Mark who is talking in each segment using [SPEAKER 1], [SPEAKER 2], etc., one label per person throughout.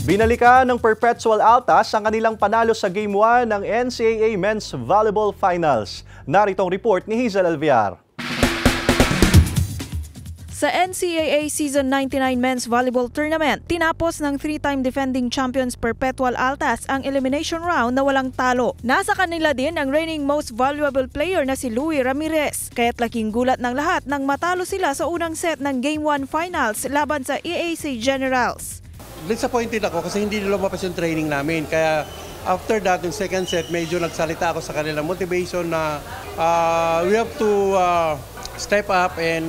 [SPEAKER 1] Binalikan ng Perpetual Altas ang kanilang panalo sa Game 1 ng NCAA Men's Volleyball Finals. Narito ang report ni Hazel Alviar.
[SPEAKER 2] Sa NCAA Season 99 Men's Volleyball Tournament, tinapos ng 3-time defending champions Perpetual Altas ang elimination round na walang talo. Nasa kanila din ang reigning most valuable player na si Louie Ramirez. Kaya't laking gulat ng lahat nang matalo sila sa unang set ng Game 1 Finals laban sa EAC Generals.
[SPEAKER 3] Disappointed ako kasi hindi lumabas yung training namin. Kaya after that, yung second set, medyo nagsalita ako sa kanilang motivation na we have to step up and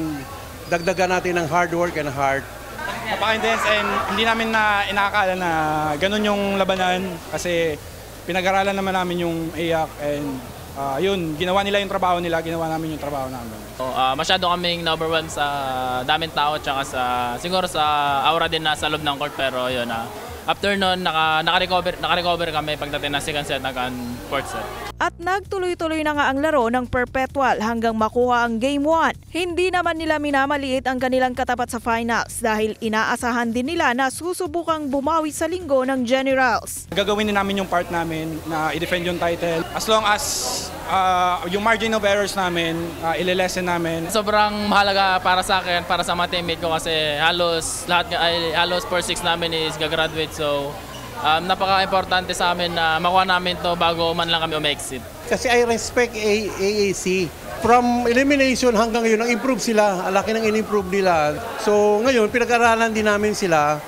[SPEAKER 3] dagdagan natin ng hard work and heart.
[SPEAKER 4] Napaka-intense and hindi namin na inaakala na ganun yung labanan kasi pinag-aralan naman namin yung AIAC and yun, ginawa nila yung trabaho nila, ginawa namin yung trabaho namin.
[SPEAKER 5] Masyado kaming number one sa daming tao tsaka siguro sa aura din na sa loob ng court pero yun after nun naka-recover kami pagdating ng second set hanggang fourth set.
[SPEAKER 2] At nagtuloy-tuloy na nga ang laro ng Perpetual hanggang makuha ang Game 1. Hindi naman nila minamaliit ang kanilang katapat sa finals dahil inaasahan din nila na susubukang bumawi sa linggo ng Generals.
[SPEAKER 4] Gagawin din namin yung part namin na i-defend yung title as long as yung margin of errors namin, ililesen namin.
[SPEAKER 5] Sobrang mahalaga para sa akin, para sa mga teammate ko kasi halos 4-6 namin is gagraduate so napaka-importante sa amin na makuha namin to bago man lang kami umexit.
[SPEAKER 3] Kasi I respect AAC. From elimination hanggang ngayon, nag-improve sila. Laki ng in-improve nila. So ngayon, pinag-aralan din namin sila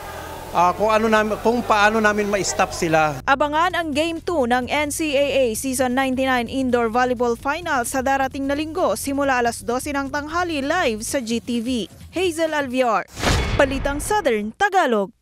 [SPEAKER 3] kung paano namin ma-stop sila.
[SPEAKER 2] Abangan ang Game 2 ng NCAA Season 99 Indoor Volleyball Finals sa darating na linggo simula alas 12 ng tanghali live sa GTV. Hazel Alviar, Balitang Southern Tagalog.